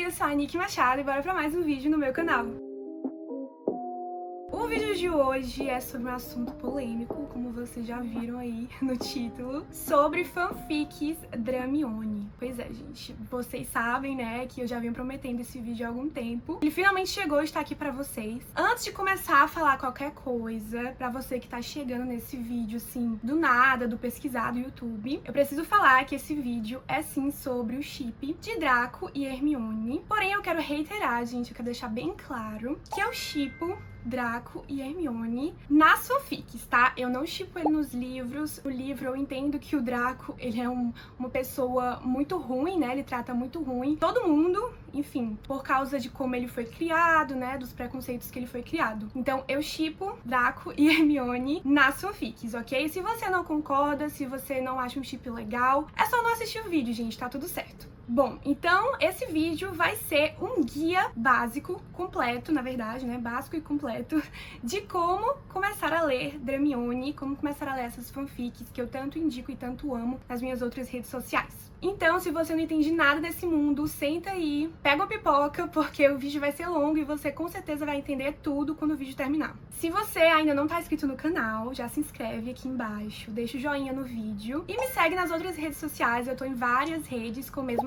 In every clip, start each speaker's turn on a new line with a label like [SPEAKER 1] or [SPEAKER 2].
[SPEAKER 1] eu sou a Nick Machado e bora pra mais um vídeo no meu canal. O vídeo de hoje é sobre um assunto polêmico, como vocês já viram aí no título, sobre fanfics Dramione. Pois é, gente, vocês sabem, né, que eu já venho prometendo esse vídeo há algum tempo. Ele finalmente chegou e está aqui pra vocês. Antes de começar a falar qualquer coisa, pra você que tá chegando nesse vídeo, assim, do nada, do pesquisar do YouTube, eu preciso falar que esse vídeo é, sim, sobre o ship de Draco e Hermione. Porém, eu quero reiterar, gente, eu quero deixar bem claro que eu shippo Draco e Hermione nas fanfics, tá? Eu não shippo ele nos livros. O livro, eu entendo que o Draco, ele é uma pessoa muito ruim, né? Ele trata muito ruim todo mundo, enfim, por causa de como ele foi criado, né? Dos preconceitos que ele foi criado. Então, eu shippo Draco e Hermione nas fanfics, ok? Se você não concorda, se você não acha um ship legal, é só não assistir o vídeo, gente, tá tudo certo. Bom, então esse vídeo vai ser um guia básico, completo, na verdade, né, básico e completo, de como começar a ler Dramione, como começar a ler essas fanfics que eu tanto indico e tanto amo nas minhas outras redes sociais. Então, se você não entende nada desse mundo, senta aí, pega uma pipoca, porque o vídeo vai ser longo e você com certeza vai entender tudo quando o vídeo terminar. Se você ainda não tá inscrito no canal, já se inscreve aqui embaixo, deixa o joinha no vídeo e me segue nas outras redes sociais. Eu tô em várias redes com o mesmo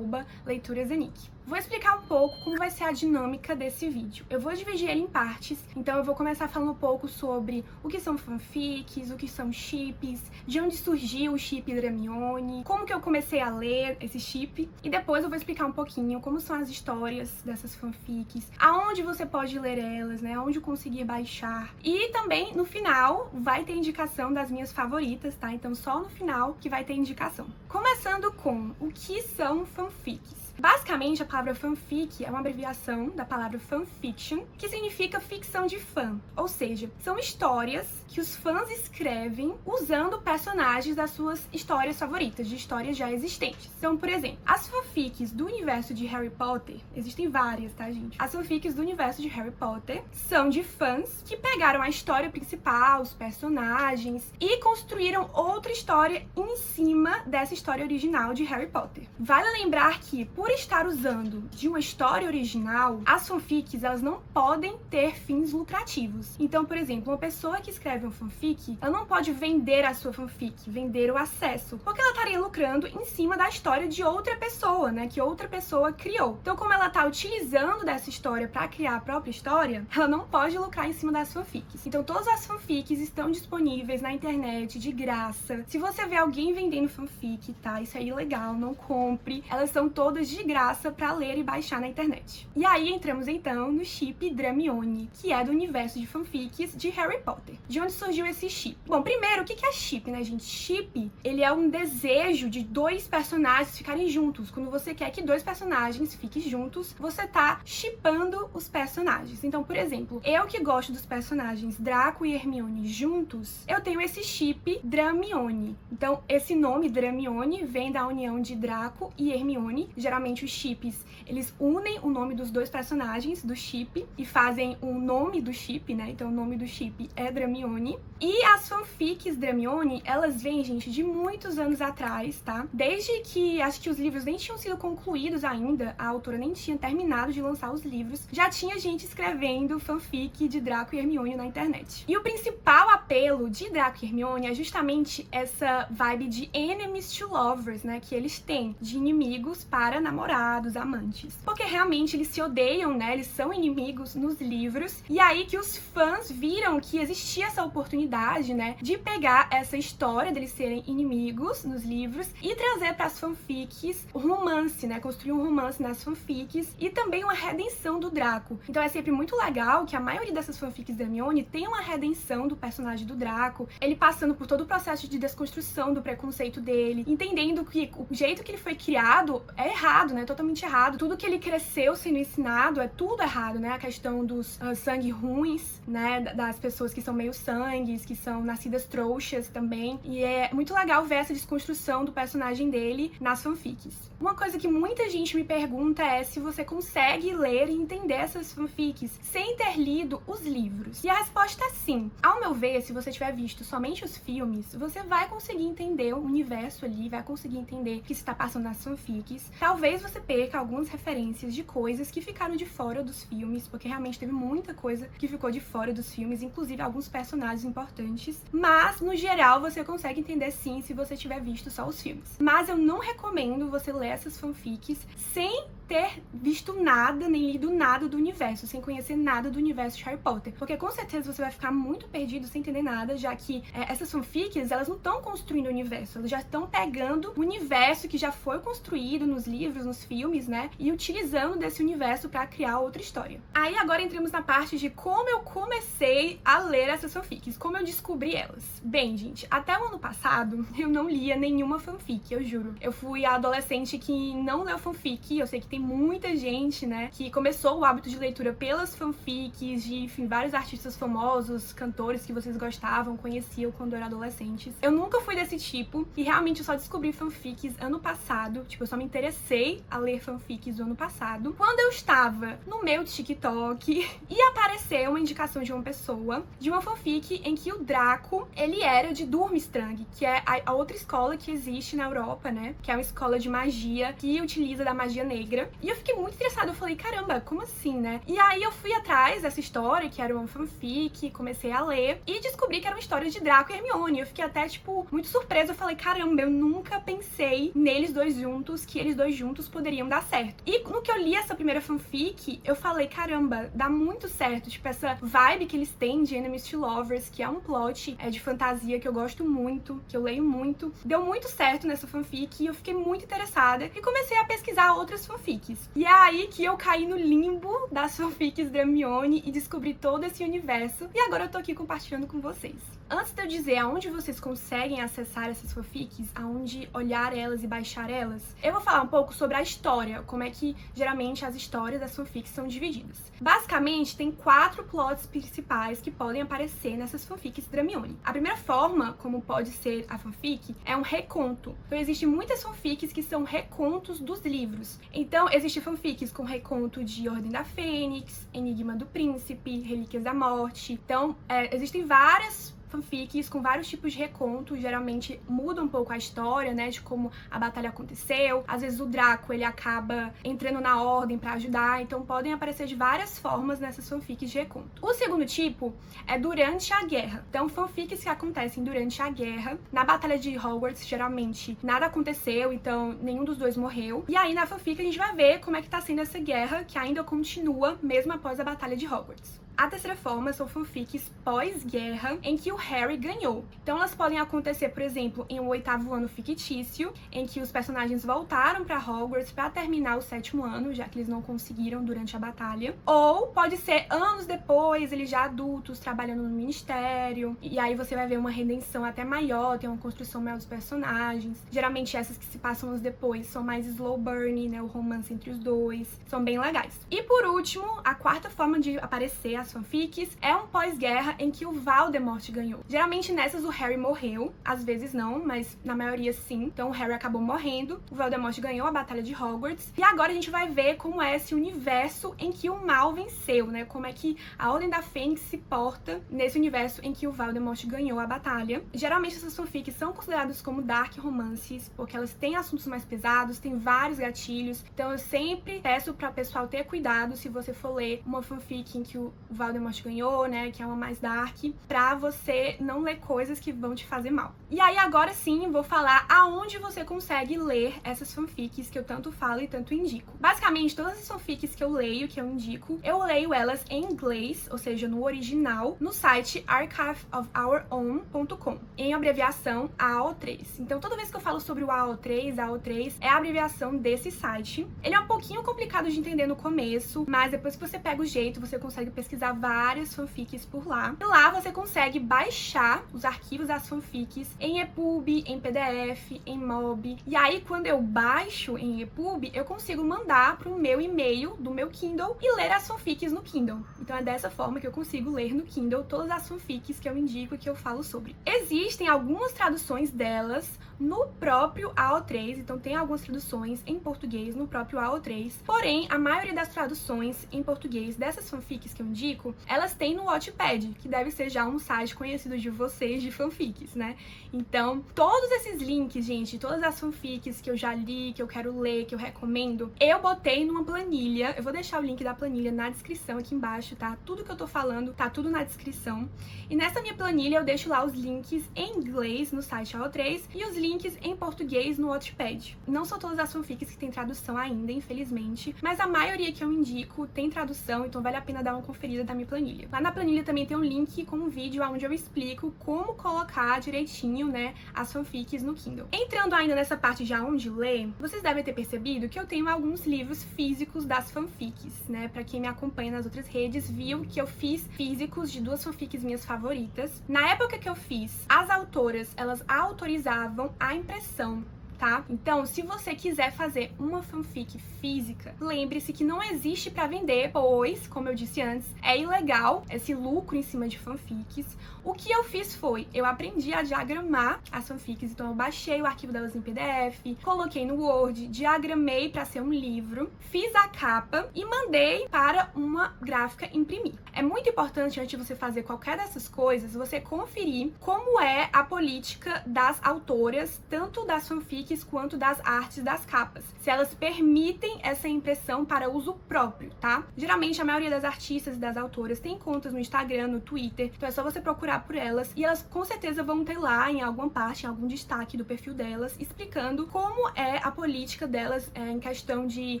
[SPEAKER 1] @leiturasanik. Vou explicar um pouco como vai ser a dinâmica desse vídeo. Eu vou dividir ele em partes, então eu vou começar falando um pouco sobre o que são fanfics, o que são ships, de onde surgiu o ship Dramione, como que eu comecei a ler esse ship, e depois eu vou explicar um pouquinho como são as histórias dessas fanfics, aonde você pode ler elas, né, aonde conseguir baixar, e também no final vai ter indicação das minhas favoritas, tá? Então só no final que vai ter indicação. Começando com o que são fanfics. Basicamente, a palavra fanfic é uma abreviação da palavra fanfiction, que significa ficção de fã. Ou seja, são histórias que os fãs escrevem usando personagens das suas histórias favoritas, de histórias já existentes. Então, por exemplo, as fanfics do universo de Harry Potter, existem várias, tá, gente? As fanfics do universo de Harry Potter são de fãs que pegaram a história principal, os personagens, e construíram outra história em cima dessa história original de Harry Potter. Vale lembrar que, por estar usando de uma história original, as fanfics, elas não podem ter fins lucrativos. Então, por exemplo, uma pessoa que escreve uma fanfic, ela não pode vender a sua fanfic, vender o acesso, porque ela estaria lucrando em cima da história de outra pessoa, né, que outra pessoa criou. Então, como ela tá utilizando dessa história para criar a própria história, ela não pode lucrar em cima das fanfics. Então, todas as fanfics estão disponíveis na internet, de graça. Se você vê alguém vendendo fanfic, tá, isso é ilegal, não compre. Elas são todas de graça para ler e baixar na internet. E aí entramos então no ship Dramione, que é do universo de fanfics de Harry Potter. De onde surgiu esse ship? Bom, primeiro, o que é ship, né, gente? Ship, ele é um desejo de dois personagens ficarem juntos. Quando você quer que dois personagens fiquem juntos, você tá shippando os personagens. Então, por exemplo, eu que gosto dos personagens Draco e Hermione juntos, eu tenho esse ship Dramione. Então, esse nome Dramione vem da união de Draco e Hermione. Geralmente os ships, eles unem o nome dos dois personagens do ship e fazem o nome do ship, né? Então o nome do ship é Dramione. E as fanfics Dramione, elas vêm, gente, de muitos anos atrás, tá? Desde que, acho que os livros nem tinham sido concluídos ainda, a autora nem tinha terminado de lançar os livros, já tinha gente escrevendo fanfic de Draco e Hermione na internet. E o principal apelo de Draco e Hermione é justamente essa vibe de enemies to lovers, né? Que eles têm, de inimigos para namorados, amantes. Porque realmente eles se odeiam, né? Eles são inimigos nos livros. E aí que os fãs viram que existia essa oportunidade, né? De pegar essa história deles serem inimigos nos livros e trazer para as fanfics o romance, né? Construir um romance nas fanfics e também uma redenção do Draco. Então é sempre muito legal que a maioria dessas fanfics da Hermione tem uma redenção do personagem do Draco, ele passando por todo o processo de desconstrução do preconceito dele, entendendo que o jeito que ele foi criado é errado, né? Totalmente errado. Tudo que ele cresceu sendo ensinado é tudo errado, né? A questão dos sangue ruins, né? Das pessoas que são meio sangues, que são nascidas trouxas também. E é muito legal ver essa desconstrução do personagem dele nas fanfics. Uma coisa que muita gente me pergunta é se você consegue ler e entender essas fanfics sem ter lido os livros. E a resposta é sim. Ao meu ver, se você tiver visto somente os filmes, você vai conseguir entender o universo ali, vai conseguir entender o que se está passando nas fanfics. Talvez talvez você perca algumas referências de coisas que ficaram de fora dos filmes, porque realmente teve muita coisa que ficou de fora dos filmes, inclusive alguns personagens importantes, mas no geral você consegue entender sim se você tiver visto só os filmes. Mas eu não recomendo você ler essas fanfics sem ter visto nada, nem lido nada do universo, sem conhecer nada do universo de Harry Potter, porque com certeza você vai ficar muito perdido sem entender nada, já que essas fanfics, elas não estão construindo o universo, elas já estão pegando o universo que já foi construído nos livros, nos filmes, né, e utilizando desse universo pra criar outra história. Aí agora entramos na parte de como eu comecei a ler essas fanfics, como eu descobri elas. Bem, gente, até o ano passado eu não lia nenhuma fanfic, eu juro. Eu fui a adolescente que não leu fanfic, eu sei que tem muita gente, né, que começou o hábito de leitura pelas fanfics de, enfim, vários artistas famosos, cantores que vocês gostavam, conheciam quando eram adolescentes. Eu nunca fui desse tipo e realmente eu só descobri fanfics ano passado, tipo, eu só me interessei a ler fanfics do ano passado, quando eu estava no meu TikTok e apareceu uma indicação de uma pessoa, de uma fanfic em que o Draco, ele era de Durmstrang, que é a outra escola que existe na Europa, né, que é uma escola de magia que utiliza da magia negra. E eu fiquei muito interessada, eu falei, caramba, como assim, né? E aí eu fui atrás dessa história, que era uma fanfic, comecei a ler, e descobri que era uma história de Draco e Hermione. Eu fiquei até, tipo, muito surpresa, eu falei, caramba, eu nunca pensei neles dois juntos, que eles dois juntos poderiam dar certo. E no que eu li essa primeira fanfic, eu falei, caramba, dá muito certo, tipo, essa vibe que eles têm de Enemies to Lovers, que é um plot de fantasia que eu gosto muito, que eu leio muito, deu muito certo nessa fanfic, e eu fiquei muito interessada, e comecei a pesquisar outras fanfics. E é aí que eu caí no limbo das fanfics da Hermione e descobri todo esse universo. E agora eu tô aqui compartilhando com vocês. Antes de eu dizer aonde vocês conseguem acessar essas fanfics, aonde olhar elas e baixar elas, eu vou falar um pouco sobre a história, como é que geralmente as histórias das fanfics são divididas. Basicamente, tem 4 plots principais que podem aparecer nessas fanfics da Hermione. A primeira forma, como pode ser a fanfic, é um reconto. Então, existem muitas fanfics que são recontos dos livros. Então, existem fanfics com reconto de Ordem da Fênix, Enigma do Príncipe, Relíquias da Morte. Então, existem várias fanfics com vários tipos de reconto, geralmente muda um pouco a história, né, de como a batalha aconteceu. Às vezes o Draco, ele acaba entrando na ordem pra ajudar, então podem aparecer de várias formas nessas fanfics de reconto. O segundo tipo é durante a guerra. Então, fanfics que acontecem durante a guerra. Na batalha de Hogwarts, geralmente, nada aconteceu, então nenhum dos dois morreu. E aí, na fanfic, a gente vai ver como é que tá sendo essa guerra, que ainda continua, mesmo após a batalha de Hogwarts. A terceira forma são fanfics pós-guerra, em que o Harry ganhou. Então elas podem acontecer, por exemplo, em um 8º ano fictício, em que os personagens voltaram para Hogwarts para terminar o 7º ano, já que eles não conseguiram durante a batalha. Ou pode ser anos depois, eles já adultos, trabalhando no ministério, e aí você vai ver uma redenção até maior, tem uma construção maior dos personagens. Geralmente essas que se passam anos depois são mais slow burn, né, o romance entre os dois, são bem legais. E por último, a quarta forma de aparecer as fanfics é um pós-guerra em que o Voldemort ganhou. Geralmente nessas o Harry morreu, às vezes não, mas na maioria sim. Então o Harry acabou morrendo, o Voldemort ganhou a batalha de Hogwarts, e agora a gente vai ver como é esse universo em que o mal venceu, né? Como é que a Ordem da Fênix se porta nesse universo em que o Voldemort ganhou a batalha. Geralmente essas fanfics são consideradas como dark romances, porque elas têm assuntos mais pesados, têm vários gatilhos, então eu sempre peço para o pessoal ter cuidado se você for ler uma fanfic em que o Voldemort ganhou, né, que é uma mais dark, pra você não ler coisas que vão te fazer mal. E aí agora sim, vou falar aonde você consegue ler essas fanfics que eu tanto falo e tanto indico. Basicamente, todas as fanfics que eu leio, que eu indico, eu leio elas em inglês, ou seja, no original, no site archiveofourown.com, em abreviação AO3. Então toda vez que eu falo sobre o AO3 é a abreviação desse site. Ele é um pouquinho complicado de entender no começo, mas depois que você pega o jeito, você consegue pesquisar várias fanfics por lá. E lá você consegue baixar os arquivos das fanfics em EPUB, em PDF, em MOB. E aí, quando eu baixo em EPUB, eu consigo mandar pro meu e-mail do meu Kindle e ler as fanfics no Kindle. Então é dessa forma que eu consigo ler no Kindle todas as fanfics que eu indico e que eu falo sobre. Existem algumas traduções delas no próprio AO3, então tem algumas traduções em português no próprio AO3. Porém, a maioria das traduções em português dessas fanfics que eu indico indico, elas têm no Wattpad, que deve ser já um site conhecido de vocês de fanfics, né? Então, todos esses links, gente, todas as fanfics que eu já li, que eu quero ler, que eu recomendo, eu botei numa planilha. Eu vou deixar o link da planilha na descrição aqui embaixo, tá? Tudo que eu tô falando tá tudo na descrição. E nessa minha planilha eu deixo lá os links em inglês no site AO3 e os links em português no Wattpad. Não são todas as fanfics que tem tradução ainda, infelizmente, mas a maioria que eu indico tem tradução, então vale a pena dar uma conferida da minha planilha. Lá na planilha também tem um link com um vídeo onde eu explico como colocar direitinho, né, as fanfics no Kindle. Entrando ainda nessa parte já onde ler, vocês devem ter percebido que eu tenho alguns livros físicos das fanfics, né? Pra quem me acompanha nas outras redes, viu que eu fiz físicos de 2 fanfics minhas favoritas. Na época que eu fiz, as autoras, elas autorizavam a impressão. Tá? Então, se você quiser fazer uma fanfic física, lembre-se que não existe pra vender, pois, como eu disse antes, é ilegal esse lucro em cima de fanfics. O que eu fiz foi, eu aprendi a diagramar as fanfics, então eu baixei o arquivo delas em PDF, coloquei no Word, diagramei pra ser um livro, fiz a capa e mandei para uma gráfica imprimir. É muito importante, antes de você fazer qualquer dessas coisas, você conferir como é a política das autoras, tanto das fanfics quanto das artes das capas. Se elas permitem essa impressão para uso próprio, tá? Geralmente a maioria das artistas e das autoras tem contas no Instagram, no Twitter, então é só você procurar por elas e elas com certeza vão ter lá em alguma parte, em algum destaque do perfil delas, explicando como é a política delas em questão de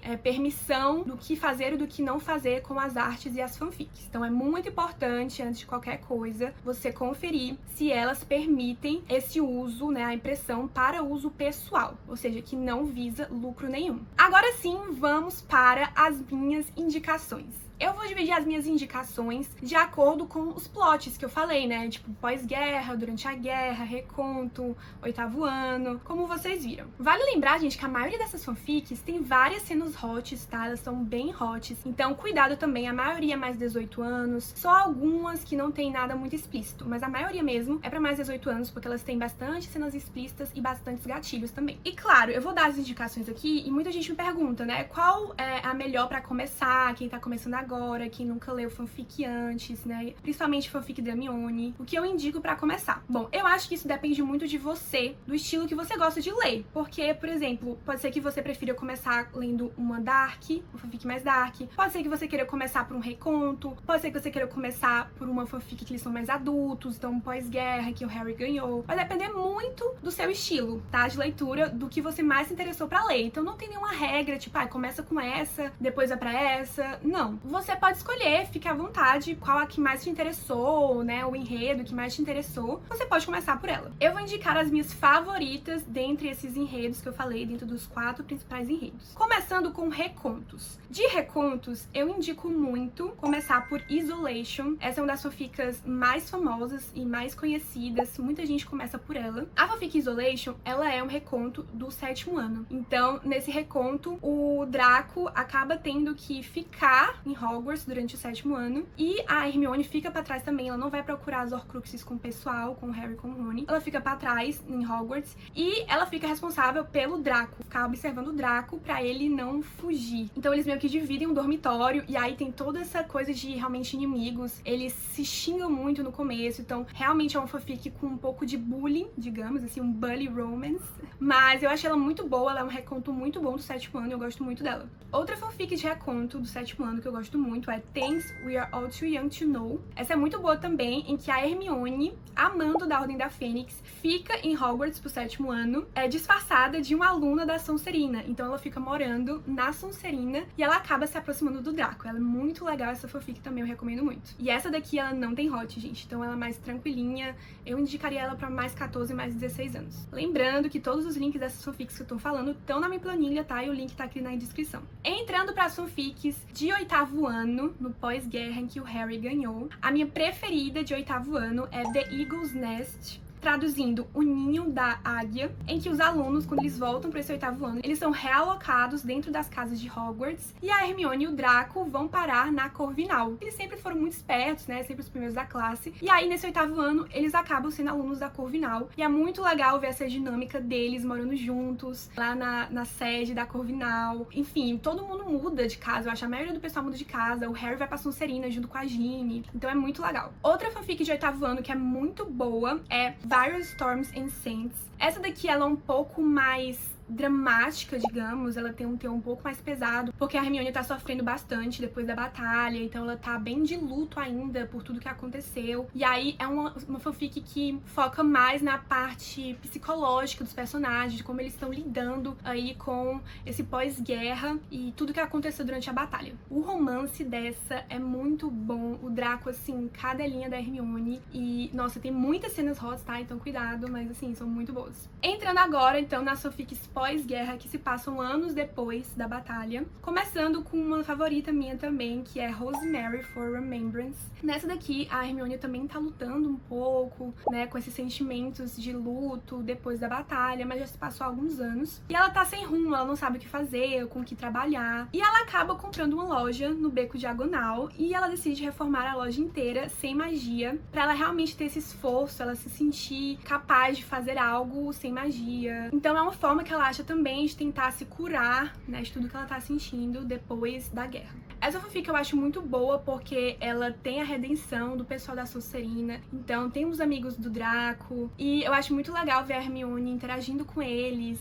[SPEAKER 1] permissão do que fazer e do que não fazer com as artes e as fanfics. Então é muito importante, antes de qualquer coisa, você conferir se elas permitem esse uso, né, a impressão para uso pessoal, ou seja, que não visa lucro nenhum. Agora sim, vamos para as minhas indicações. Eu vou dividir as minhas indicações de acordo com os plots que eu falei, né? Tipo, pós-guerra, durante a guerra, reconto, 8º ano, como vocês viram. Vale lembrar, gente, que a maioria dessas fanfics tem várias cenas hots, tá? Elas são bem hots. Então, cuidado também, a maioria é mais 18 anos. Só algumas que não tem nada muito explícito, mas a maioria mesmo é pra mais 18 anos, porque elas têm bastante cenas explícitas e bastantes gatilhos também. E claro, eu vou dar as indicações aqui e muita gente me pergunta, né? Qual é a melhor pra começar, quem tá começando agora, quem nunca leu fanfic antes, né? Principalmente fanfic Dramione. O que eu indico pra começar? Bom, eu acho que isso depende muito de você, do estilo que você gosta de ler. Porque, por exemplo, pode ser que você prefira começar lendo uma dark, uma fanfic mais dark. Pode ser que você queira começar por um reconto. Pode ser que você queira começar por uma fanfic que eles são mais adultos, então pós-guerra, que o Harry ganhou. Vai depender muito do seu estilo, tá? De leitura, do que você mais se interessou pra ler. Então não tem nenhuma regra, tipo, começa com essa, depois vai pra essa. Não. Você pode escolher, fique à vontade, qual a que mais te interessou, né? O enredo que mais te interessou. Você pode começar por ela. Eu vou indicar as minhas favoritas dentre esses enredos que eu falei, dentro dos 4 principais enredos. Começando com recontos. De recontos, eu indico muito começar por Isolation. Essa é uma das fanfics mais famosas e mais conhecidas. Muita gente começa por ela. A fanfic Isolation, ela é um reconto do 7º ano. Então, nesse reconto, o Draco acaba tendo que ficar em Hogwarts durante o 7º ano e a Hermione fica pra trás também. Ela não vai procurar as Horcruxes com o pessoal, com o Harry e com o Rony. Ela fica pra trás em Hogwarts e ela fica responsável pelo Draco, ficar observando o Draco pra ele não fugir. Então eles meio que dividem um dormitório e aí tem toda essa coisa de realmente inimigos. Eles se xingam muito no começo, então realmente é uma fanfic com um pouco de bullying, digamos assim, um bully romance. Mas eu achei ela muito boa, ela é um reconto muito bom do 7º ano e eu gosto muito dela. Outra fanfic de reconto do 7º ano que eu gosto muito é Things We Are All Too Young to Know. Essa é muito boa também, em que a Hermione, amando da Ordem da Fênix, fica em Hogwarts pro 7º ano, disfarçada de uma aluna da Sonserina. Então ela fica morando na Sonserina e ela acaba se aproximando do Draco. Ela é muito legal, essa fanfic também eu recomendo muito. E essa daqui, ela não tem hot, gente, então ela é mais tranquilinha. Eu indicaria ela pra mais 14 e mais 16 anos. Lembrando que todos os links dessas fanfics que eu tô falando estão na minha planilha, tá? E o link tá aqui na descrição. Entrando para as fanfics de 8º ano, no pós-guerra em que o Harry ganhou, a minha preferida de 8º ano é The Eagle's Nest. traduzindo O Ninho da Águia, em que os alunos, quando eles voltam para esse 8º ano, eles são realocados dentro das casas de Hogwarts, e a Hermione e o Draco vão parar na Corvinal. Eles sempre foram muito espertos, né, sempre os primeiros da classe, e aí nesse 8º ano eles acabam sendo alunos da Corvinal, e é muito legal ver essa dinâmica deles morando juntos, lá na sede da Corvinal. Enfim, todo mundo muda de casa, eu acho, a maioria do pessoal muda de casa, o Harry vai pra Sonserina junto com a Ginny, então é muito legal. Outra fanfic de 8º ano que é muito boa é Various Storms and Saints. Essa daqui ela é um pouco mais dramática, digamos, ela tem um teor um pouco mais pesado, porque a Hermione tá sofrendo bastante depois da batalha, então ela tá bem de luto ainda por tudo que aconteceu. E aí é uma fanfic que foca mais na parte psicológica dos personagens, de como eles estão lidando aí com esse pós-guerra e tudo que aconteceu durante a batalha. O romance dessa é muito bom, o Draco, assim, cada linha da Hermione, e, nossa, tem muitas cenas hot, tá? Então cuidado, mas, assim, são muito boas. Entrando agora, então, nas fanfics pós-guerra que se passam anos depois da batalha, começando com uma favorita minha também, que é Rosemary for Remembrance. Nessa daqui, a Hermione também tá lutando um pouco, né, com esses sentimentos de luto depois da batalha, mas já se passou alguns anos. E ela tá sem rumo, ela não sabe o que fazer, com o que trabalhar. E ela acaba comprando uma loja no Beco Diagonal e ela decide reformar a loja inteira sem magia, pra ela realmente ter esse esforço, ela se sentir capaz de fazer algo sem magia. Então é uma forma que ela acha também de tentar se curar, né, de tudo que ela tá sentindo depois da guerra. Essa fanfic eu acho muito boa porque ela tem a redenção do pessoal da Sonserina, então tem os amigos do Draco, e eu acho muito legal ver a Hermione interagindo com eles,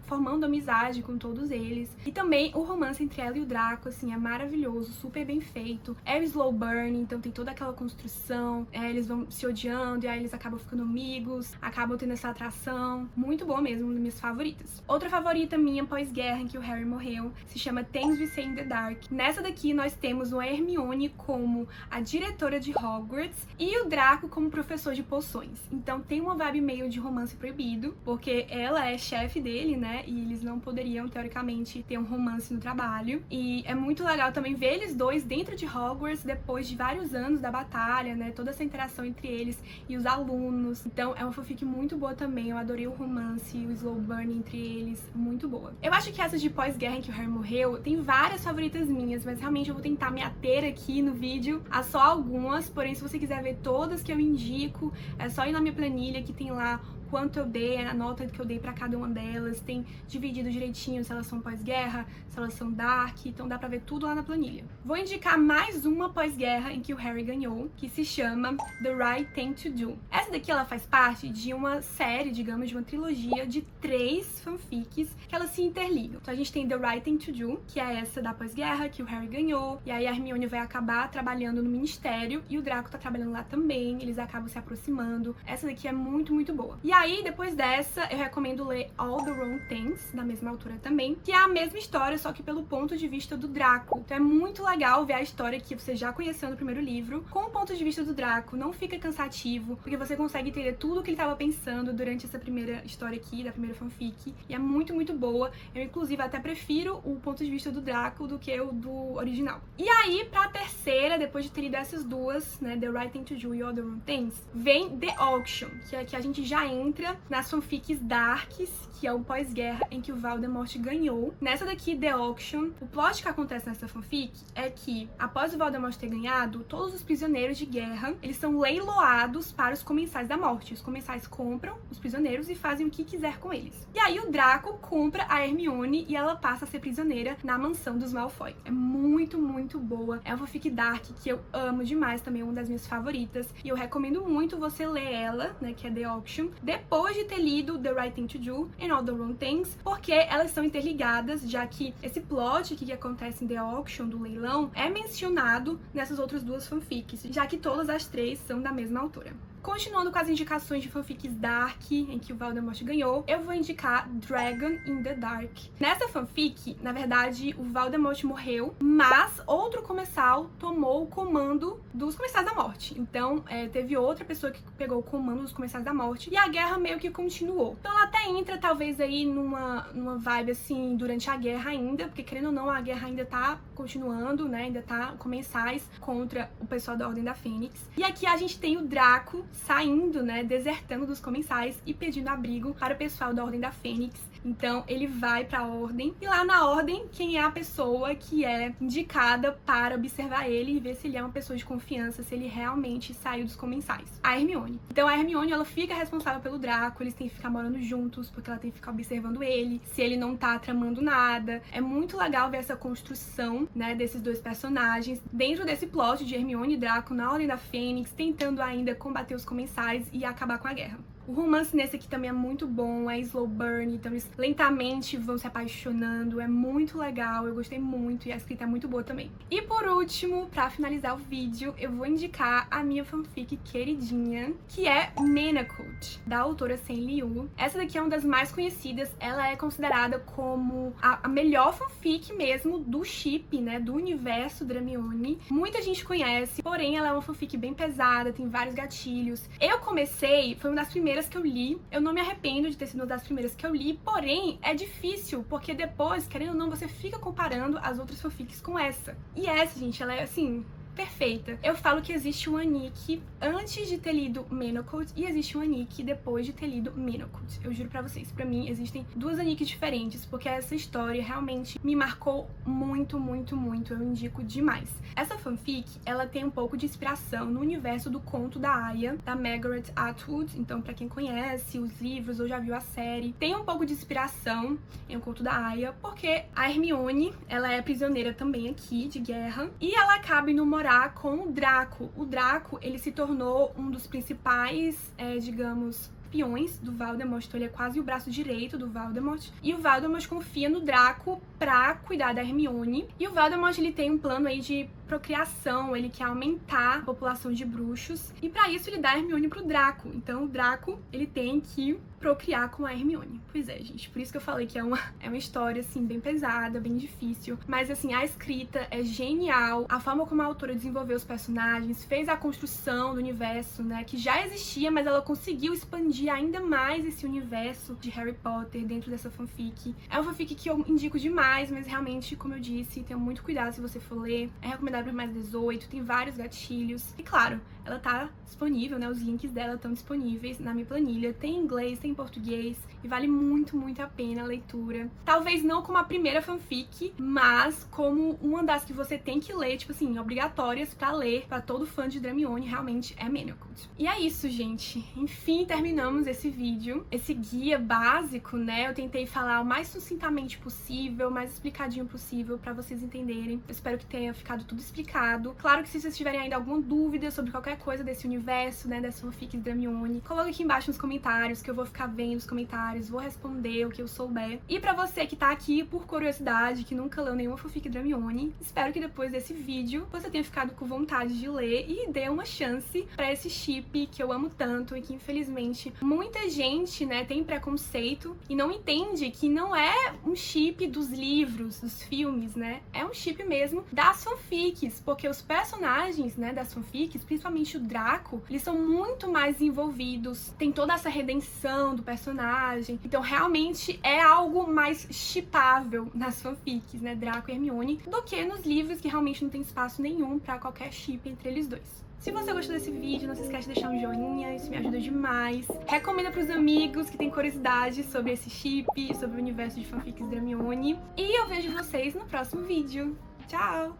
[SPEAKER 1] formando amizade com todos eles. E também o romance entre ela e o Draco, assim, é maravilhoso, super bem feito. É o slow burn, então tem toda aquela construção, eles vão se odiando e aí eles acabam ficando amigos, acabam tendo essa atração. Muito boa mesmo, uma das minhas favoritas. Outra favorita minha pós-guerra, em que o Harry morreu, se chama Things We Say in the Dark. Nessa daqui nós temos a Hermione como a diretora de Hogwarts e o Draco como professor de poções. Então tem uma vibe meio de romance proibido, porque ela é chefe dele, né, e eles não poderiam, teoricamente, ter um romance no trabalho. E é muito legal também ver eles dois dentro de Hogwarts depois de vários anos da batalha, né, toda essa interação entre eles e os alunos. Então é uma fanfic muito boa também, eu adorei o romance, o slow burn entre eles, muito boa. Eu acho que essas de pós-guerra em que o Harry morreu, tem várias favoritas minhas, mas realmente eu vou tentar me ater aqui no vídeo a só algumas, porém se você quiser ver todas que eu indico, é só ir na minha planilha que tem lá quanto eu dei, a nota que eu dei pra cada uma delas, tem dividido direitinho se elas são pós-guerra, se elas são dark, então dá pra ver tudo lá na planilha. Vou indicar mais uma pós-guerra em que o Harry ganhou, que se chama The Right Thing to Do. Essa daqui ela faz parte de uma série, digamos, de uma trilogia de 3 fanfics que elas se interligam. Então a gente tem The Right Thing to Do, que é essa da pós-guerra, que o Harry ganhou, e aí a Hermione vai acabar trabalhando no ministério, e o Draco tá trabalhando lá também, eles acabam se aproximando. Essa daqui é muito, muito boa. E aí, depois dessa, eu recomendo ler All the Wrong Things, da mesma autora também, que é a mesma história, só que pelo ponto de vista do Draco. Então é muito legal ver a história que você já conheceu no primeiro livro, com o ponto de vista do Draco. Não fica cansativo, porque você consegue entender tudo o que ele estava pensando durante essa primeira história aqui, da primeira fanfic. E é muito, muito boa. Eu, inclusive, até prefiro o ponto de vista do Draco do que o do original. E aí, pra terceira, depois de ter lido essas duas, né, The Right Thing to Do e All the Wrong Things, vem The Auction, que é que a gente já entra nas fanfics darks, que é o pós-guerra em que o Voldemort ganhou. Nessa daqui, The Auction, o plot que acontece nessa fanfic é que, após o Voldemort ter ganhado, todos os prisioneiros de guerra, eles são leiloados para os Comensais da Morte. Os Comensais compram os prisioneiros e fazem o que quiser com eles. E aí o Draco compra a Hermione e ela passa a ser prisioneira na mansão dos Malfoy. É muito, muito boa. É uma fanfic dark que eu amo demais, também é uma das minhas favoritas. E eu recomendo muito você ler ela, né, que é The Auction, depois de ter lido The Right Thing to Do and All the Wrong Things, porque elas são interligadas, já que esse plot que acontece em The Auction, do leilão, é mencionado nessas outras duas fanfics, já que todas as 3 são da mesma autora. Continuando com as indicações de fanfics dark, em que o Voldemort ganhou, eu vou indicar Dragon in the Dark. Nessa fanfic, na verdade, o Voldemort morreu, mas outro comensal tomou o comando dos Comensais da Morte. Então, teve outra pessoa que pegou o comando dos Comensais da Morte, e a guerra meio que continuou. Então ela até entra, talvez, aí numa vibe, assim, durante a guerra ainda, porque, querendo ou não, a guerra ainda tá continuando, né, ainda tá Comensais contra o pessoal da Ordem da Fênix. E aqui a gente tem o Draco saindo, né, desertando dos comensais e pedindo abrigo para o pessoal da Ordem da Fênix. Então ele vai para a Ordem, e lá na Ordem, quem é a pessoa que é indicada para observar ele e ver se ele é uma pessoa de confiança, se ele realmente saiu dos comensais? A Hermione. Então a Hermione, ela fica responsável pelo Draco, eles têm que ficar morando juntos, porque ela tem que ficar observando ele, se ele não tá tramando nada. É muito legal ver essa construção, né, desses dois personagens, dentro desse plot de Hermione e Draco na Ordem da Fênix, tentando ainda combater os comensais e acabar com a guerra. O romance nesse aqui também é muito bom, é slow burn, então eles lentamente vão se apaixonando, é muito legal, eu gostei muito e a escrita é muito boa também. E por último, pra finalizar o vídeo, eu vou indicar a minha fanfic queridinha, que é Menacult, da autora Sen Liu. Essa daqui é uma das mais conhecidas, ela é considerada como a melhor fanfic mesmo do ship, né, do universo Dramione. Muita gente conhece, porém ela é uma fanfic bem pesada, tem vários gatilhos. Eu comecei, foi uma das primeiras que eu li, eu não me arrependo de ter sido uma das primeiras que eu li, porém é difícil, porque depois, querendo ou não, você fica comparando as outras fanfics com essa. E essa, gente, ela é assim, perfeita. Eu falo que existe um Annick antes de ter lido Menacult e existe um Annick depois de ter lido Menacult. Eu juro pra vocês, pra mim existem duas Annicks diferentes, porque essa história realmente me marcou muito, muito, muito. Eu indico demais. Essa fanfic, ela tem um pouco de inspiração no universo do conto da Aya, da Margaret Atwood. Então, pra quem conhece os livros ou já viu a série, tem um pouco de inspiração em O Conto da Aya, porque a Hermione, ela é prisioneira também aqui, de guerra, e ela acaba indo morar com o Draco. O Draco, ele se tornou um dos principais, digamos, espiões do Voldemort, então ele é quase o braço direito do Voldemort, e o Voldemort confia no Draco pra cuidar da Hermione, e o Voldemort, ele tem um plano aí de procriação, ele quer aumentar a população de bruxos, e pra isso ele dá a Hermione pro Draco. Então o Draco, ele tem que procriar com a Hermione. Pois é, gente, por isso que eu falei que é uma história, assim, bem pesada, bem difícil, mas, assim, a escrita é genial, a forma como a autora desenvolveu os personagens, fez a construção do universo, né, que já existia, mas ela conseguiu expandir ainda mais esse universo de Harry Potter dentro dessa fanfic. É uma fanfic que eu indico demais, mas realmente, como eu disse, tenha muito cuidado se você for ler, é recomendado para mais 18, tem vários gatilhos, e claro, ela tá disponível, né, os links dela estão disponíveis na minha planilha, tem em inglês, tem em português, e vale muito, muito a pena a leitura. Talvez não como a primeira fanfic, mas como uma das que você tem que ler, tipo assim, obrigatórias pra ler, pra todo fã de Dramione, realmente é Menacult. E é isso, gente. Enfim, terminamos esse vídeo, esse guia básico, né? Eu tentei falar o mais sucintamente possível, o mais explicadinho possível pra vocês entenderem. Eu espero que tenha ficado tudo explicado. Claro que se vocês tiverem ainda alguma dúvida sobre qualquer coisa desse universo, né, dessa fanfic de Dramione, coloca aqui embaixo nos comentários, que eu vou ficar vendo os comentários, vou responder o que eu souber. E pra você que tá aqui por curiosidade, que nunca leu nenhuma fanfic Dramione, espero que depois desse vídeo você tenha ficado com vontade de ler e dê uma chance pra esse chip que eu amo tanto e que infelizmente muita gente, né, tem preconceito e não entende que não é um chip dos livros, dos filmes, né? É um chip mesmo das fanfics, porque os personagens, né, das fanfics, principalmente o Draco, eles são muito mais envolvidos, tem toda essa redenção do personagem, então realmente é algo mais shippável nas fanfics, né, Draco e Hermione, do que nos livros, que realmente não tem espaço nenhum pra qualquer chip entre eles dois. Se você gostou desse vídeo, não se esquece de deixar um joinha, isso me ajuda demais. Recomenda pros amigos que têm curiosidade sobre esse chip, sobre o universo de fanfics Dramione. E eu vejo vocês no próximo vídeo. Tchau!